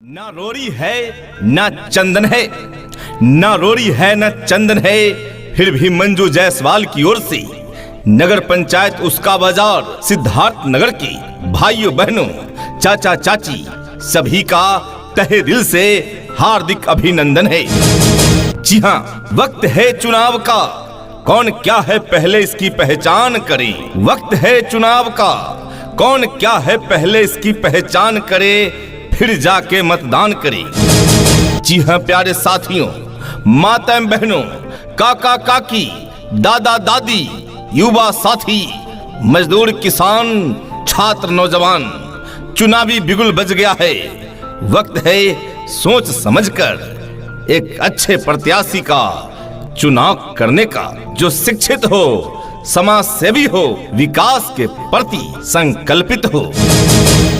ना रोरी है ना चंदन है, ना रोरी है ना चंदन है, फिर भी मंजू जायसवाल की ओर से नगर पंचायत उसका बाजार सिद्धार्थ नगर के भाइयों बहनों चाचा चाची सभी का तहे दिल से हार्दिक अभिनंदन है। जी हाँ, वक्त है चुनाव का, कौन क्या है पहले इसकी पहचान करे। वक्त है चुनाव का, कौन क्या है पहले इसकी पहचान करे, फिर जाके मतदान करे। जी हाँ प्यारे साथियों, माता बहनों, काका काकी, दादा दादी, युवा साथी, मजदूर किसान, छात्र नौजवान, चुनावी बिगुल बज गया है। वक्त है सोच समझकर एक अच्छे प्रत्याशी का चुनाव करने का, जो शिक्षित हो, समाज सेवी हो, विकास के प्रति संकल्पित हो।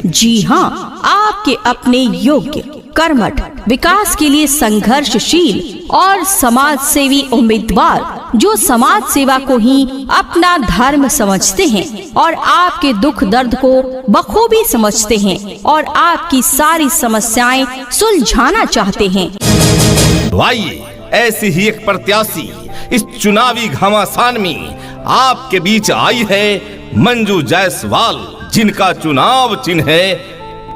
जी हाँ, आपके अपने योग्य, कर्मठ, विकास के लिए संघर्षशील और समाज सेवी उम्मीदवार, जो समाज सेवा को ही अपना धर्म समझते हैं और आपके दुख दर्द को बखूबी समझते हैं और आपकी सारी समस्याएं सुलझाना चाहते हैं। आइए, ऐसी ही एक प्रत्याशी इस चुनावी घमासान में आपके बीच आई है मंजू जायसवाल, जिनका चुनाव चिन्ह है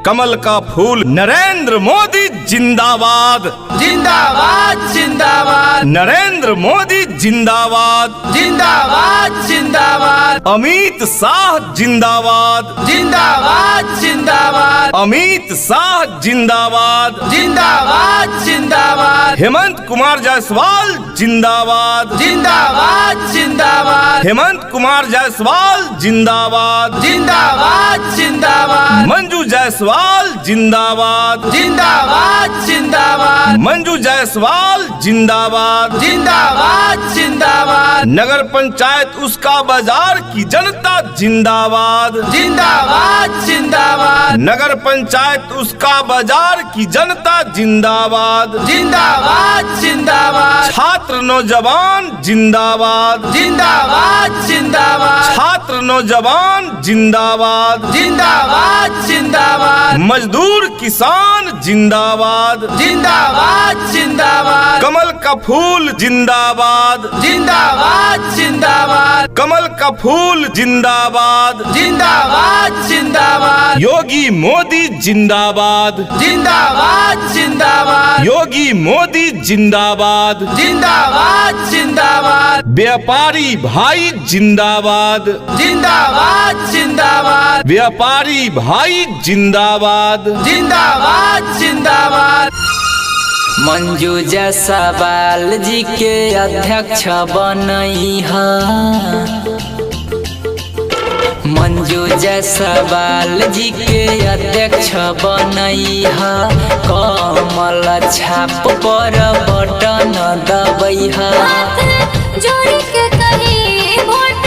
कमल का फूल। नरेंद्र मोदी जिंदाबाद जिंदाबाद जिंदाबाद, नरेंद्र मोदी जिंदाबाद जिंदाबाद जिंदाबाद, अमित शाह जिंदाबाद जिंदाबाद जिंदाबाद, अमित शाह जिंदाबाद जिंदाबाद जिंदाबाद, हेमंत कुमार जायसवाल जिंदाबाद जिंदाबाद जिंदाबाद, हेमंत कुमार जायसवाल जिंदाबाद जिंदाबाद जिंदाबाद, मंजू जायसवाल जिंदाबाद जिंदाबाद जिंदाबाद, मंजू जायसवाल जिंदाबाद जिंदाबाद जिंदाबाद, नगर पंचायत उसका बाजार की जनता जिंदाबाद जिंदाबाद जिंदाबाद, नगर पंचायत उसका बाजार की जनता जिंदाबाद जिंदाबाद जिंदाबाद, छात्र नौजवान जिंदाबाद जिंदाबाद जिंदाबाद, छात्र नौजवान जिंदाबाद जिंदाबाद जिंदाबाद, मजदूर किसान जिंदाबाद जिंदाबाद जिंदाबाद, कमल का फूल जिंदाबाद जिंदाबाद जिंदाबाद, कमल का फूल जिंदाबाद जिंदाबाद जिंदाबाद, योगी मोदी जिंदाबाद जिंदाबाद जिंदाबाद, योगी मोदी जिंदाबाद जिंदाबाद जिंदाबाद, व्यापारी भाई जिंदाबाद जिंदाबाद जिंदाबाद, व्यापारी भाई जिंदाबाद जिंदाबाद जिंदाबाद। मंजू जायसवाल जी के अध्यक्ष बनई है, मंजू जायसवाल जी के अध्यक्ष बनई है, कमल छाप पर बटन दबई है। जोड़ी के कही वोट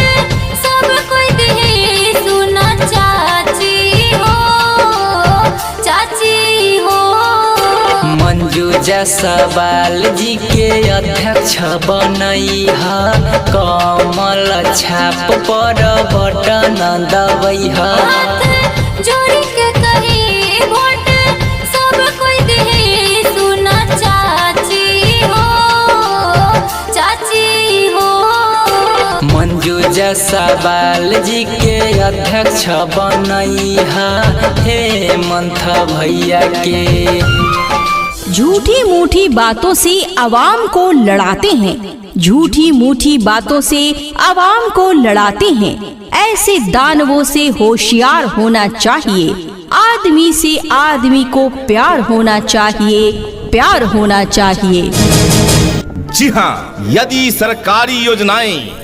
सब कोई दे, सुना चाची हो, चाची हो। मंजू जायसवाल जी के अध्यक्ष बनई है, कमल छाप पर बटन दबई है। जोड़ी के कही वोट सब कोई दे, सुना चाची हो, चाची हो। मंजू जायसवाल जी के अध्यक्ष बनई है, हेमंत भैया के। झूठी मूठी बातों से आवाम को लड़ाते हैं, झूठी मूठी बातों से आवाम को लड़ाते हैं। ऐसे दानवों से होशियार होना चाहिए। आदमी से आदमी को प्यार होना चाहिए, प्यार होना चाहिए। जी हाँ, यदि सरकारी योजनाएं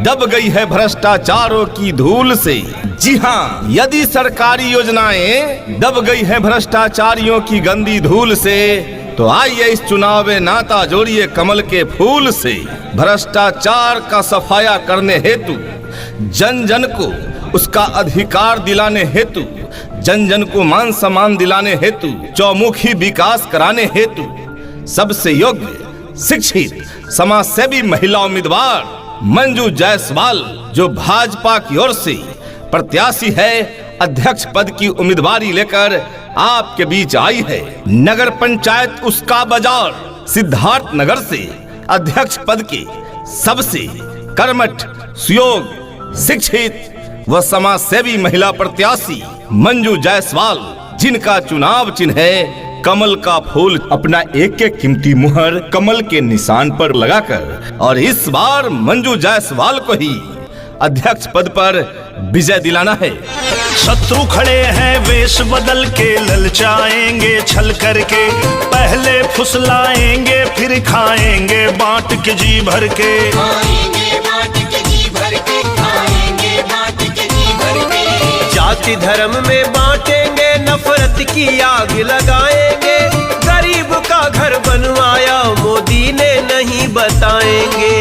दब गई है भ्रष्टाचारों की धूल से, जी हाँ, यदि सरकारी योजनाएं दब गई है भ्रष्टाचारियों की गंदी धूल से, तो आइए इस चुनाव में नाता जोड़िए कमल के फूल से। भ्रष्टाचार का सफाया करने हेतु, जन जन को उसका अधिकार दिलाने हेतु, जन जन को मान सम्मान दिलाने हेतु, चौमुखी विकास कराने हेतु सबसे योग्य, शिक्षित, समाज सेवी महिला उम्मीदवार मंजू जायसवाल, जो भाजपा की ओर से प्रत्याशी है, अध्यक्ष पद की उम्मीदवारी लेकर आपके बीच आई है। नगर पंचायत उसका बाजार सिद्धार्थ नगर से अध्यक्ष पद के सबसे कर्मठ, सुयोग्य, शिक्षित व समाज सेवी महिला प्रत्याशी मंजू जायसवाल, जिनका चुनाव चिन्ह है कमल का फूल, अपना एक एक कीमती मुहर कमल के निशान पर लगाकर और इस बार मंजू जायसवाल को ही अध्यक्ष पद पर विजय दिलाना है। शत्रु खड़े हैं वेश बदल के, ललचाएंगे छल करके, पहले फुसलाएंगे फिर खाएंगे बांट के जी भर के। जाति धर्म में बांटेंगे, नफरत की आग लगाएंगे, गरीब का घर बनवाया मोदी ने नहीं बताएंगे।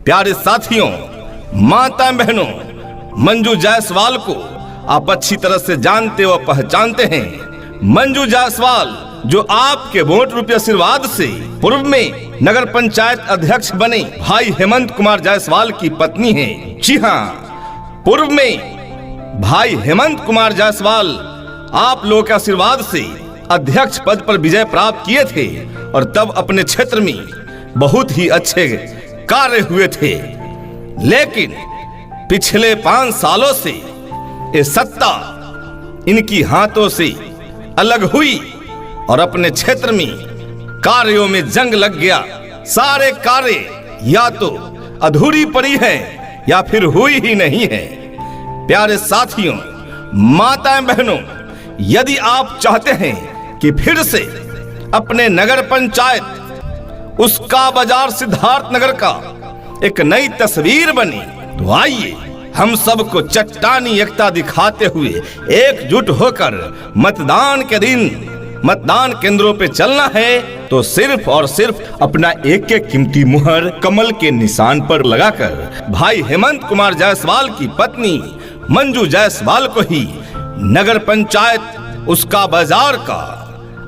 प्यारे साथियों, माता बहनों, मंजू जायसवाल को आप अच्छी तरह से जानते व पहचानते हैं। मंजू जायसवाल जो आपके वोट रूपी आशीर्वाद से पूर्व में नगर पंचायत अध्यक्ष बने भाई हेमंत कुमार जायसवाल की पत्नी हैं। जी हाँ, पूर्व में भाई हेमंत कुमार जायसवाल आप लोगों के आशीर्वाद से अध्यक्ष पद पर विजय प्राप्त किए थे और तब अपने क्षेत्र में बहुत ही अच्छे कार्य हुए थे। लेकिन पिछले 5 सालों से ये सत्ता इनकी हाथों से अलग हुई और अपने क्षेत्र में कार्यों में जंग लग गया। सारे कार्य या तो अधूरी पड़ी है या फिर हुई ही नहीं है। प्यारे साथियों, माताएं बहनों, यदि आप चाहते हैं कि फिर से अपने नगर पंचायत उसका बाजार सिद्धार्थ नगर का एक नई तस्वीर बनी, तो आइए हम सबको चट्टानी एकता दिखाते हुए एकजुट होकर मतदान के दिन मतदान केंद्रों पे चलना है, तो सिर्फ और सिर्फ अपना एक एक कीमती मुहर कमल के निशान पर लगाकर भाई हेमंत कुमार जायसवाल की पत्नी मंजू जायसवाल को ही नगर पंचायत उसका बाजार का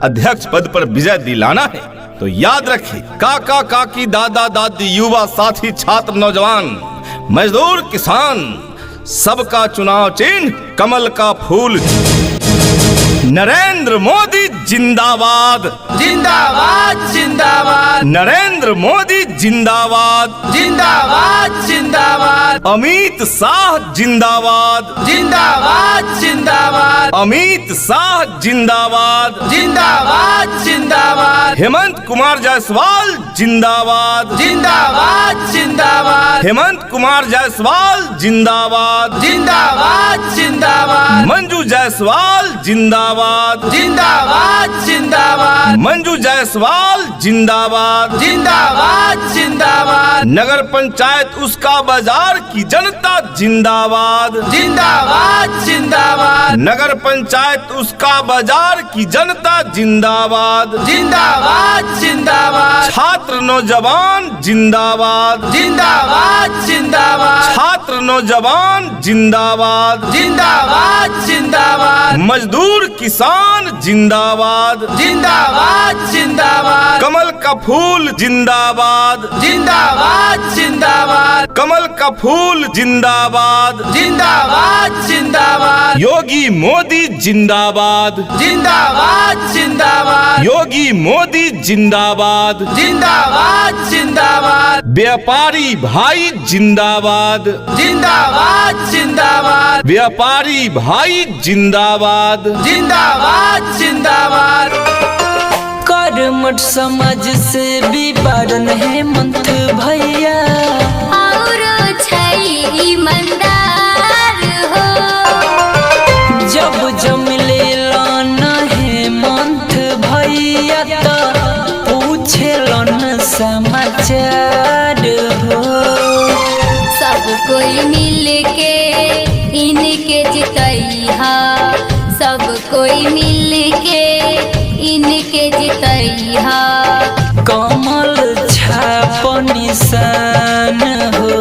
अध्यक्ष पद पर विजय दिलाना है। तो याद रखिए, काका काकी दादा दादी युवा साथी छात्र नौजवान मजदूर किसान सबका चुनाव चिन्ह कमल का फूल। नरेंद्र मोदी जिंदाबाद, जिंदाबाद जिंदाबाद, नरेंद्र मोदी जिंदाबाद, जिंदाबाद जिंदाबाद, अमित शाह जिंदाबाद, जिंदाबाद जिंदाबाद, अमित शाह जिंदाबाद, जिंदाबाद जिंदाबाद, हेमंत कुमार जायसवाल जिंदाबाद, जिंदाबाद जिंदाबाद, हेमंत कुमार जायसवाल जिंदाबाद, जिंदाबाद जिंदाबाद, मंजू जायसवाल जिंदाबाद, जिंदाबाद जिंदाबाद, मंजू जायसवाल जिंदाबाद, जिंदाबाद जिंदाबाद, नगर पंचायत उसका बाजार की जनता जिंदाबाद, जिंदाबाद जिंदाबाद, नगर पंचायत उसका बाजार की जनता जिंदाबाद, जिंदाबाद जिंदाबाद, छात्र नौजवान जिंदाबाद, जिंदाबाद जिंदाबाद, छात्र नौजवान जिंदाबाद, जिंदाबाद जिंदाबाद, मजदूर किसान जिंदाबाद, जिंदाबाद जिंदाबाद, कमल का फूल जिंदाबाद, जिंदाबाद जिंदाबाद, कमल का फूल जिंदाबाद, जिंदाबाद जिंदाबाद, योगी मोदी जिंदाबाद, जिंदाबाद जिंदाबाद, योगी मोदी जिंदाबाद, जिंदाबाद जिंदाबाद, व्यापारी भाई जिंदाबाद, जिंदाबाद जिंदाबाद, व्यापारी भाई जिंदाबाद, जिंदाबाद जिंदाबाद, कर्मठ समाज से विवरण हेमंत भैया और छै ईमानदार हो। जब जमले लाना हेमंत भैया तो पूछलन समाचार हो। सब कोई मिल के इनके जितैहा, सब कोई मिल के इनके जितैहा। कमल छाप निशान हो,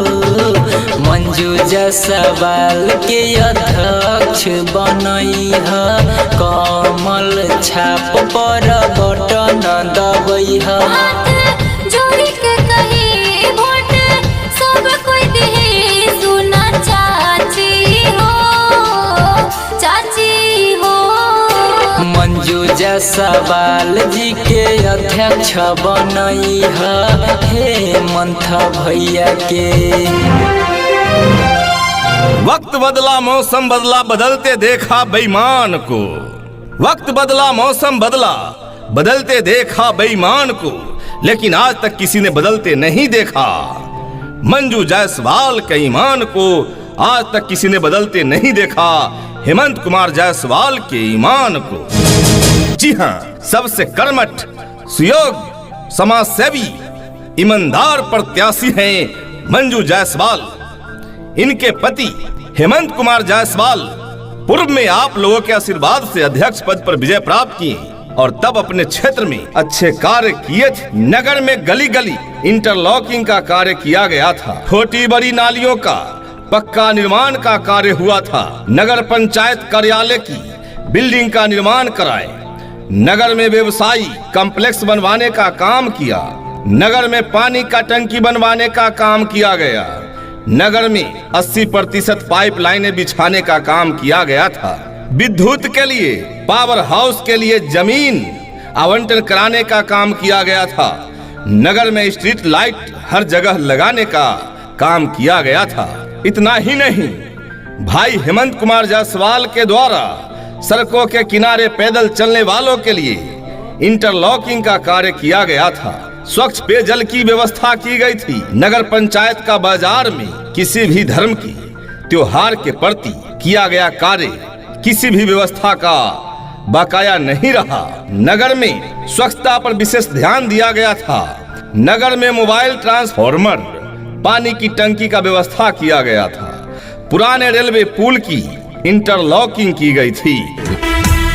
मंजू जायसवाल के अध्यक्ष बनैहा। कमल छाप पर बटन दबैहा। हाथ जोड़ी के कहे वोट सब कोई दे, सुना चाची हो, चाची हो। मंजू जायसवाल जी के अध्यक्ष बनई हे मंथ भैया के। वक्त बदला मौसम बदला बदलते देखा बेईमान को, वक्त बदला मौसम बदला बदलते देखा बेईमान को, लेकिन आज तक किसी ने बदलते नहीं देखा मंजू जायसवाल के ईमान को। आज तक किसी ने बदलते नहीं देखा हेमंत कुमार जायसवाल के ईमान को। जी हाँ, सबसे कर्मठ, सुयोग्य, समाजसेवी, ईमानदार प्रत्याशी हैं मंजू जायसवाल। इनके पति हेमंत कुमार जायसवाल पूर्व में आप लोगों के आशीर्वाद से अध्यक्ष पद पर विजय प्राप्त किए और तब अपने क्षेत्र में अच्छे कार्य किए थे। नगर में गली गली इंटरलॉकिंग का कार्य किया गया था, छोटी बड़ी नालियों का पक्का निर्माण का कार्य हुआ था, नगर पंचायत कार्यालय की बिल्डिंग का निर्माण कराए, नगर में व्यवसायी कॉम्प्लेक्स बनवाने का काम किया, नगर में पानी का टंकी बनवाने का काम किया गया, नगर में 80% पाइपलाइनें बिछाने का काम किया गया था, विद्युत के लिए पावर हाउस के लिए जमीन आवंटन कराने का काम किया गया था, नगर में स्ट्रीट लाइट हर जगह लगाने का काम किया गया था। इतना ही नहीं, भाई हेमंत कुमार जायसवाल के द्वारा सड़कों के किनारे पैदल चलने वालों के लिए इंटरलॉकिंग का कार्य किया गया था, स्वच्छ पेयजल की व्यवस्था की गई थी, नगर पंचायत का बाजार में किसी भी धर्म की त्योहार के प्रति किया गया कार्य किसी भी व्यवस्था का बकाया नहीं रहा, नगर में स्वच्छता पर विशेष ध्यान दिया गया था, नगर में मोबाइल ट्रांसफार्मर, पानी की टंकी का व्यवस्था किया गया था, पुराने रेलवे पुल की इंटरलॉकिंग की गई थी।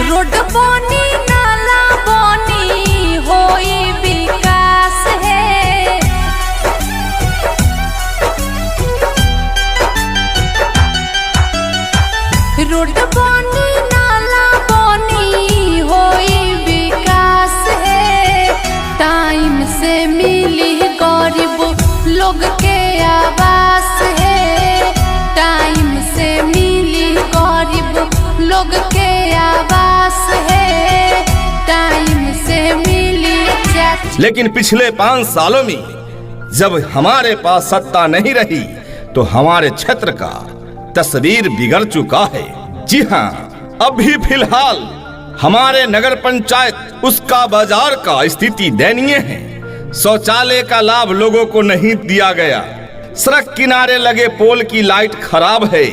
रोड बनी नाला बनी होई विकास है, रोड बनी नाला बनी होई विकास है, टाइम से मिली गरीब लोग के आवास है, टाइम से मिली गरीब लोग के आवास है, टाइम से मिली। लेकिन पिछले 5 सालों में जब हमारे पास सत्ता नहीं रही तो हमारे क्षेत्र का तस्वीर बिगड़ चुका है। जी हाँ, अभी फिलहाल हमारे नगर पंचायत उसका बाजार का स्थिति दयनीय है, शौचालय का लाभ लोगों को नहीं दिया गया, सड़क किनारे लगे पोल की लाइट खराब है,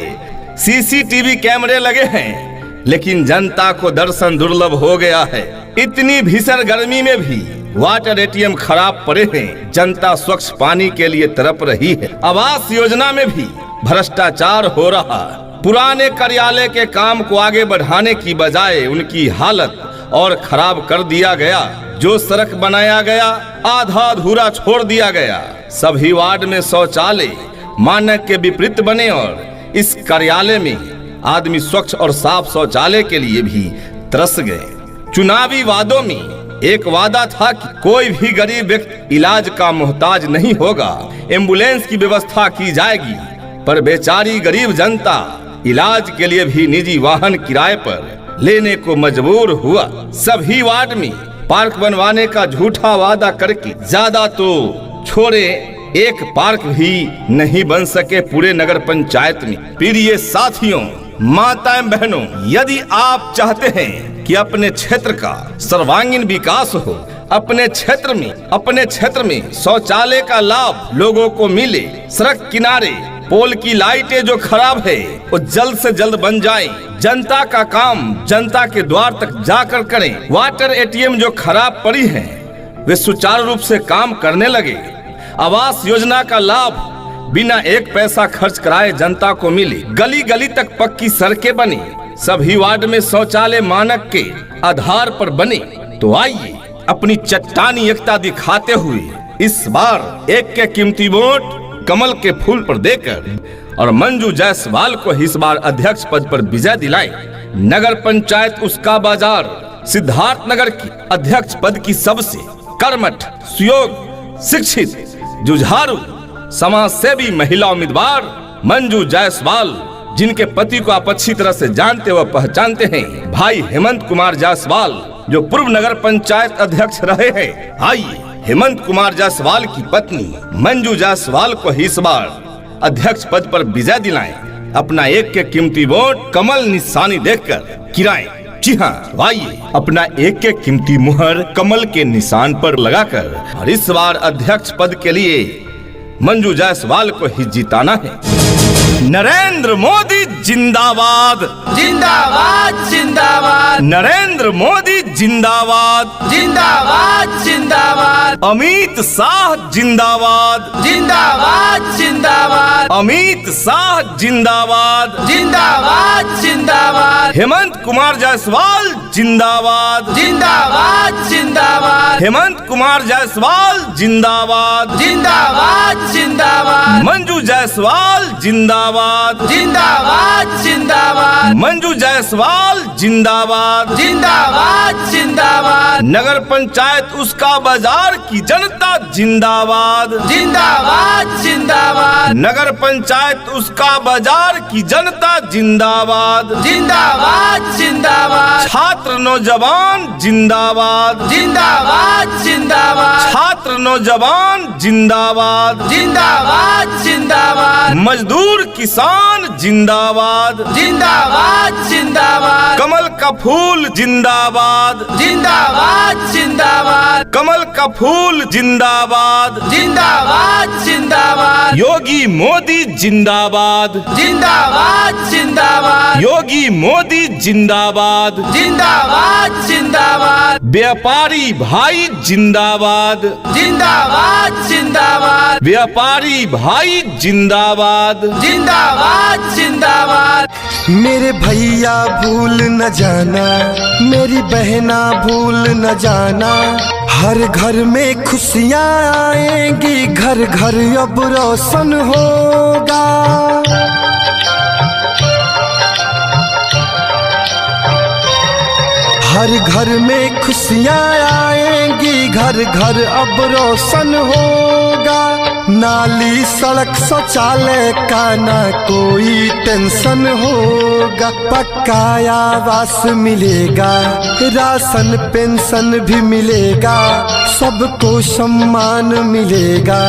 सीसीटीवी कैमरे लगे हैं, लेकिन जनता को दर्शन दुर्लभ हो गया है। इतनी भीषण गर्मी में भी वाटर एटीएम खराब पड़े हैं, जनता स्वच्छ पानी के लिए तड़प रही है। आवास योजना में भी भ्रष्टाचार हो रहा, पुराने कार्यालय के काम को आगे बढ़ाने की बजाय उनकी हालत और खराब कर दिया गया, जो सड़क बनाया गया आधा अधूरा छोड़ दिया गया, सभी वार्ड में शौचालय मानक के विपरीत बने और इस कार्यालय में आदमी स्वच्छ और साफ शौचालय के लिए भी तरस गए। चुनावी वादों में एक वादा था कि कोई भी गरीब व्यक्ति इलाज का मोहताज नहीं होगा, एम्बुलेंस की व्यवस्था की जाएगी, पर बेचारी गरीब जनता इलाज के लिए भी निजी वाहन किराए पर लेने को मजबूर हुआ। सभी वार्ड में पार्क बनवाने का झूठा वादा करके ज्यादा तो छोड़े एक पार्क भी नहीं बन सके पूरे नगर पंचायत में। प्रिय साथियों, माताएं बहनों, यदि आप चाहते हैं कि अपने क्षेत्र का सर्वांगीण विकास हो, अपने क्षेत्र में शौचालय का लाभ लोगों को मिले, सड़क किनारे पोल की लाइटें जो खराब है वो जल्द से जल्द बन जाए, जनता का काम जनता के द्वार तक जाकर करें, वाटर एटीएम जो खराब पड़ी है वे सुचारू रूप से काम करने लगे, आवास योजना का लाभ बिना एक पैसा खर्च कराए जनता को मिले, गली गली तक पक्की सड़कें बनी, सभी वार्ड में शौचालय मानक के आधार पर बने। तो आइए अपनी चट्टानी एकता दिखाते हुए इस बार एक के कीमती वोट कमल के फूल पर देकर और मंजू जायसवाल को इस बार अध्यक्ष पद पर विजय दिलाए। नगर पंचायत उसका बाजार सिद्धार्थनगर की अध्यक्ष पद की सबसे कर्मठ, सुयोग्य, शिक्षित, जुझारू, समाज सेवी महिला उम्मीदवार मंजू जायसवाल जिनके पति को आप अच्छी तरह से जानते व पहचानते हैं, भाई हेमंत कुमार जायसवाल, जो पूर्व नगर पंचायत अध्यक्ष रहे हैं। आइए हेमंत कुमार जायसवाल की पत्नी मंजू जायसवाल को इस बार अध्यक्ष पद पर विजय दिलाएं। अपना एक के कीमती वोट कमल निशानी देकर गिराएं। जी हाँ, आइए अपना एक के कीमती मुहर कमल के निशान पर लगाकर और इस बार अध्यक्ष पद के लिए मंजू जायसवाल को ही जिताना है। नरेंद्र मोदी जिंदाबाद, जिंदाबाद जिंदाबाद, नरेंद्र मोदी जिंदाबाद, जिंदाबाद जिंदाबाद, अमित शाह जिंदाबाद, जिंदाबाद जिंदाबाद, अमित शाह जिंदाबाद, जिंदाबाद जिंदाबाद, हेमंत कुमार जायसवाल जिंदाबाद, जिंदाबाद जिंदाबाद, हेमंत कुमार जायसवाल जिंदाबाद, जिंदाबाद जिंदाबाद, मंजू जायसवाल जिंदाबाद, जिंदाबाद जिंदाबाद, मंजू जायसवाल जिंदाबाद, जिंदाबाद जिंदाबाद, नगर पंचायत उसका बाजार की जनता जिंदाबाद, जिंदाबाद जिंदाबाद, नगर पंचायत उसका बाजार की जनता जिंदाबाद, जिंदाबाद जिंदाबाद, छात्र नौजवान जिंदाबाद, जिंदाबाद जिंदाबाद, छात्र नौजवान जिंदाबाद, जिंदाबाद जिंदाबाद, मजदूर किसान जिंदाबाद, जिंदाबाद जिंदाबाद, कमल का फूल जिंदाबाद, जिंदाबाद जिंदाबाद, कमल का फूल जिंदाबाद, जिंदाबाद जिंदाबाद, योगी मोदी जिंदाबाद, जिंदाबाद जिंदाबाद, योगी मोदी जिंदाबाद, जिंदाबाद जिंदाबाद, व्यापारी भाई जिंदाबाद, जिंदाबाद जिंदाबाद, व्यापारी भाई जिंदाबाद, जिंदाबाद जिंदाबाद, मेरे भैया भूल न जाना, मेरी बहना भूल न जाना, हर घर में खुशियाँ आएंगी, घर घर अब रोशन होगा। हर घर में खुशियाँ आएंगी, घर घर अब रोशन होगा। नाली सड़क शौचालय का ना कोई टेंशन होगा। पक्का आवास मिलेगा, राशन पेंशन भी मिलेगा, सबको सम्मान मिलेगा,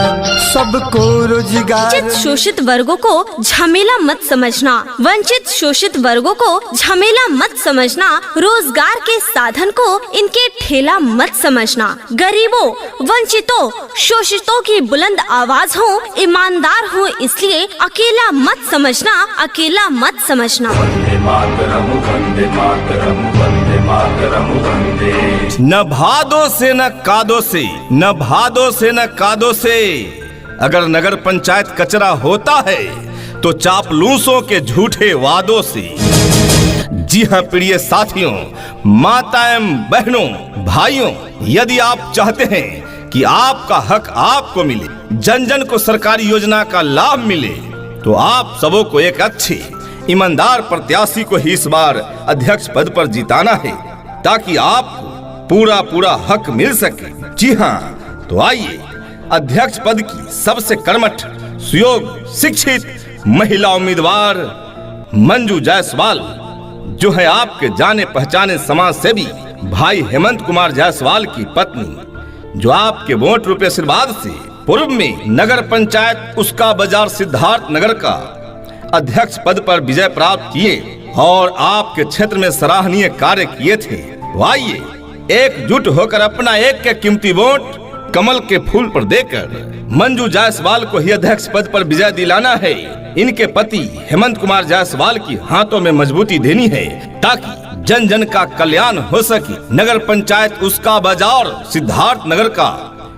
सबको रोजगार। वंचित शोषित वर्गों को झमेला मत समझना, वंचित शोषित वर्गों को झमेला मत समझना, रोजगार के साधन को इनके ठेला मत समझना। गरीबों, वंचितों, शोषितों की बुलंद आवाज हो, ईमानदार हो, इसलिए अकेला मत समझना, अकेला मत समझना। न भादो से न कादो से, न भादो से न कादो से, अगर नगर पंचायत कचरा होता है तो चापलूसों के झूठे वादों से। जी हाँ प्रिय साथियों, माता एवं बहनों, भाइयों, यदि आप चाहते हैं कि आपका हक आपको मिले, जन जन को सरकारी योजना का लाभ मिले, तो आप सबों को एक अच्छे ईमानदार प्रत्याशी को ही इस बार अध्यक्ष पद पर जिताना है, ताकि आपको पूरा पूरा हक मिल सके। जी हाँ, तो आइए अध्यक्ष पद की सबसे कर्मठ, सुयोग्य, शिक्षित महिला उम्मीदवार मंजू जायसवाल, जो है आपके जाने पहचाने समाज सेवी भाई हेमंत कुमार जायसवाल की पत्नी, जो आपके वोट रूपे आशीर्वाद से पूर्व में नगर पंचायत उसका बाजार सिद्धार्थ नगर का अध्यक्ष पद पर विजय प्राप्त किए और आपके क्षेत्र में सराहनीय कार्य किए थे। तो आइए एकजुट होकर अपना एक के कीमती वोट कमल के फूल पर देकर मंजू जायसवाल को ही अध्यक्ष पद पर विजय दिलाना है। इनके पति हेमंत कुमार जायसवाल की हाथों में मजबूती देनी है, ताकि जन जन का कल्याण हो सके, नगर पंचायत उसका बाजार सिद्धार्थ नगर का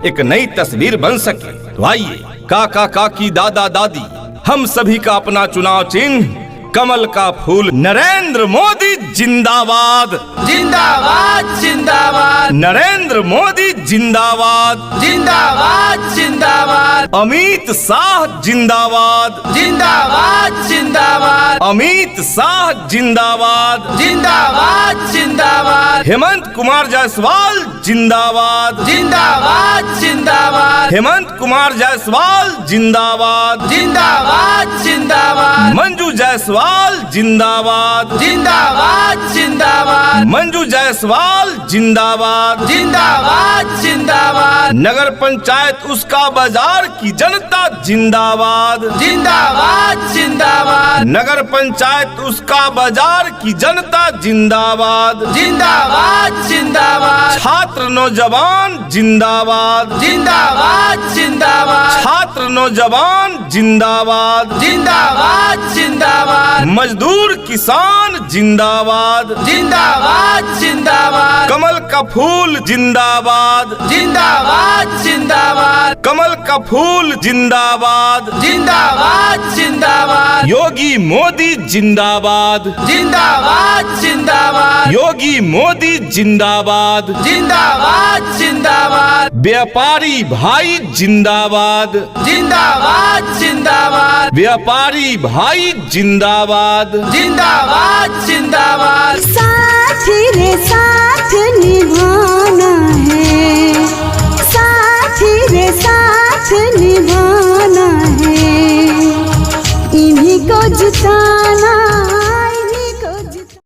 एक नई तस्वीर बन सके। तो आइए काका काकी दादा दादी हम सभी का अपना चुनाव चिन्ह कमल का फूल नरेंद्र मोदी जिंदाबाद, जिंदाबाद जिंदाबाद, नरेंद्र मोदी जिंदाबाद, जिंदाबाद जिंदाबाद अमित शाह जिंदाबाद, जिंदाबाद जिंदाबाद अमित शाह जिंदाबाद, जिंदाबाद जिंदाबाद हेमंत कुमार जायसवाल जिंदाबाद, जिंदाबाद जिंदाबाद हेमंत कुमार जायसवाल जिंदाबाद, जिंदाबाद जिंदाबाद मंजू जायसवाल जिंदाबाद, जिंदाबाद जिंदाबाद मंजू जायसवाल जिंदाबाद, जिंदाबाद जिंदाबाद नगर पंचायत उसका बाजार की जनता जिंदाबाद, जिंदाबाद जिंदाबाद नगर पंचायत उसका बाजार की जनता जिंदाबाद, जिंदाबाद जिंदाबाद छात्र नौजवान जिंदाबाद, जिंदाबाद जिंदाबाद छात्र नौजवान जिंदाबाद, जिंदाबाद जिंदाबाद मजदूर किसान जिंदाबाद, जिंदाबाद जिंदाबाद कमल का फूल जिंदाबाद, जिंदाबाद जिंदाबाद कमल का फूल जिंदाबाद, जिंदाबाद जिंदाबाद योगी मोदी जिंदाबाद, जिंदाबाद जिंदाबाद योगी मोदी जिंदाबाद, जिंदाबाद जिंदाबाद व्यापारी भाई जिंदाबाद, जिंदाबाद जिंदाबाद व्यापारी भाई जिंदाबाद, जिंदाबाद जिंदाबाद साथ रे साथ निभाना है, साथ रे साथ निभाना है, इन्हीं को जिताना